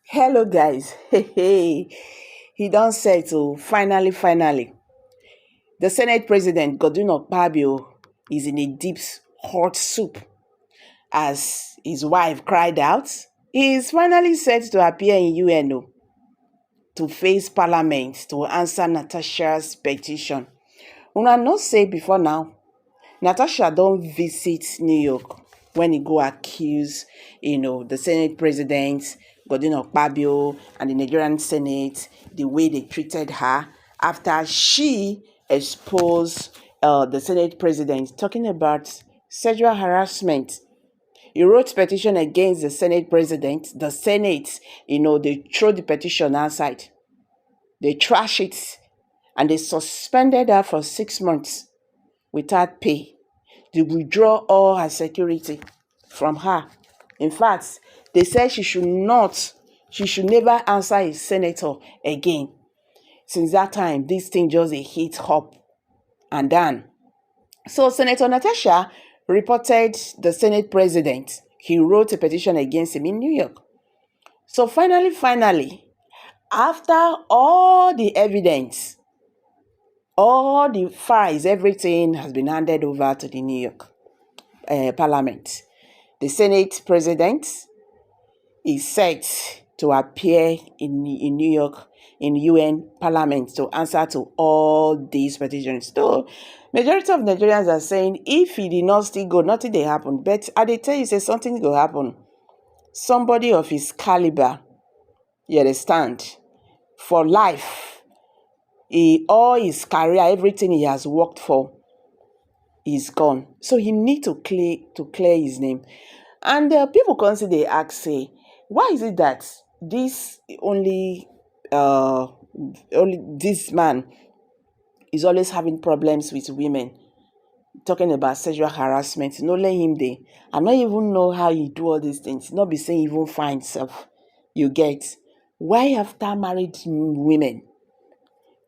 Hello guys, he done settle finally. The Senate President Godwin Akpabio is in a deep hot soup as his wife cried out. He is finally set to appear in UNO to face Parliament to answer Natasha's petition. Una know say before now, Natasha don't visit New York when he go accuse, the Senate President, Godwin Akpabio, and the Nigerian Senate, the way they treated her after she exposed the Senate President talking about sexual harassment. He wrote petition against the Senate President. The Senate, they throw the petition outside. They trash it and they suspended her for 6 months without pay. They withdraw all her security from her. In fact, they said she should never answer a senator again. Since that time, this thing just a hit up and down. So Senator Natasha reported the Senate president. He wrote a petition against him in New York. So finally, after all the evidence, all the files, everything has been handed over to the New York Parliament. The Senate President is set to appear in New York in UN Parliament to answer to all these petitions. So, majority of Nigerians are saying if he did not still go, nothing will happen. But I dey tell you, say something will happen. Somebody of his caliber, you understand, for life, all his career, everything he has worked for, is gone. So he need to clear his name. And people constantly they ask, say, why is it that this only this man is always having problems with women, talking about sexual harassment? No, let him there. I don't even know how you do all these things. Not be saying even find self. You get why after married women?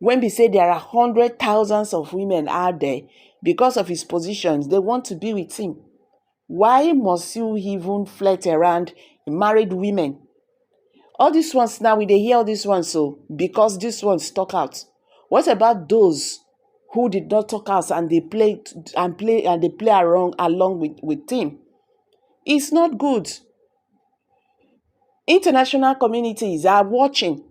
When we say there are 100,000s of women out there, because of his positions, they want to be with him. Why must you even flirt around married women? All these ones now, we dey hear all these ones, so because these ones talk out. What about those who did not talk out and they play along with him? It's not good. International communities are watching.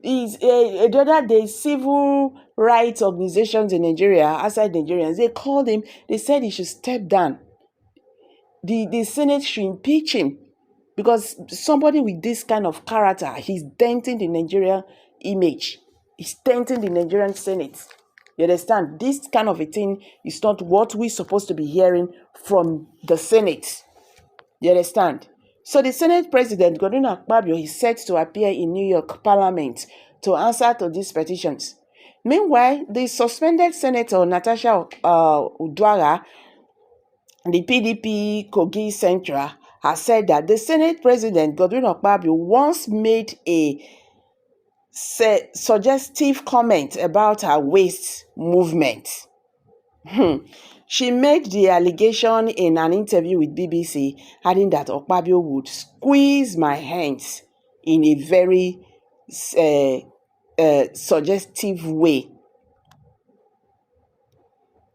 The other day, civil rights organizations in Nigeria, outside Nigerians, they called him, they said he should step down. The Senate should impeach him because somebody with this kind of character, he's denting the Nigerian image. He's denting the Nigerian Senate. You understand? This kind of a thing is not what we're supposed to be hearing from the Senate. You understand? So the Senate President, Godwin Akpabio, is set to appear in New York Parliament to answer to these petitions. Meanwhile, the suspended Senator Natasha Udwara, the PDP Kogi Central, has said that the Senate President, Godwin Akpabio, once made a suggestive comment about her waist movement. She made the allegation in an interview with BBC, adding that Akpabio would squeeze my hands in a very suggestive way.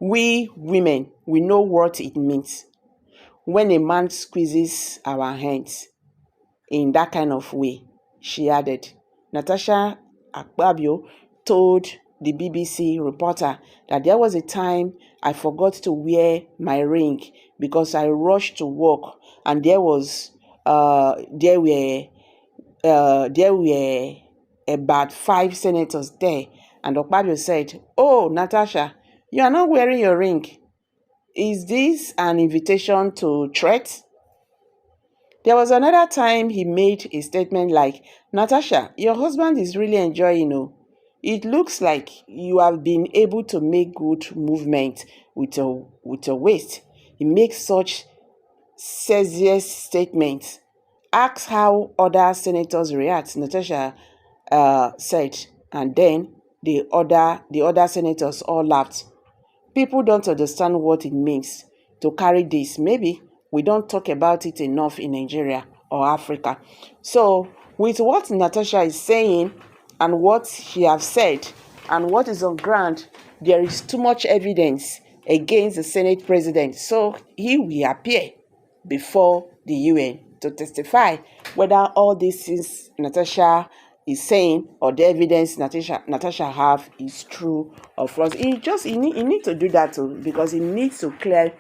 We women, we know what it means when a man squeezes our hands in that kind of way, she added. Natasha Akpabio told the BBC reporter that there was a time I forgot to wear my ring because I rushed to work, and there were about 5 senators there, and Akpabio said, "Oh, Natasha, you are not wearing your ring. Is this an invitation to threat?" There was another time he made a statement like, "Natasha, your husband is really enjoying. It looks like you have been able to make good movement with your waist." He makes such serious statements. Ask how other senators react, Natasha said, and then the other senators all laughed. People don't understand what it means to carry this. Maybe we don't talk about it enough in Nigeria. or Africa. So with what Natasha is saying and what she has said and what is on ground, there is too much evidence against the Senate president. So he will appear before the UN to testify whether all these things Natasha is saying or the evidence Natasha have is true or false. He need to do that too, because he needs to clear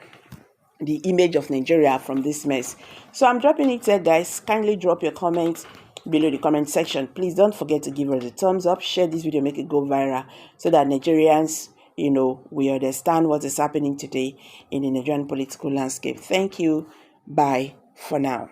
the image of Nigeria from this mess. So I'm dropping it here, guys. Kindly drop your comments below the comment section. Please don't forget to give us a thumbs up, share this video, make it go viral, so that Nigerians, we understand what is happening today in the Nigerian political landscape. Thank you. Bye for now.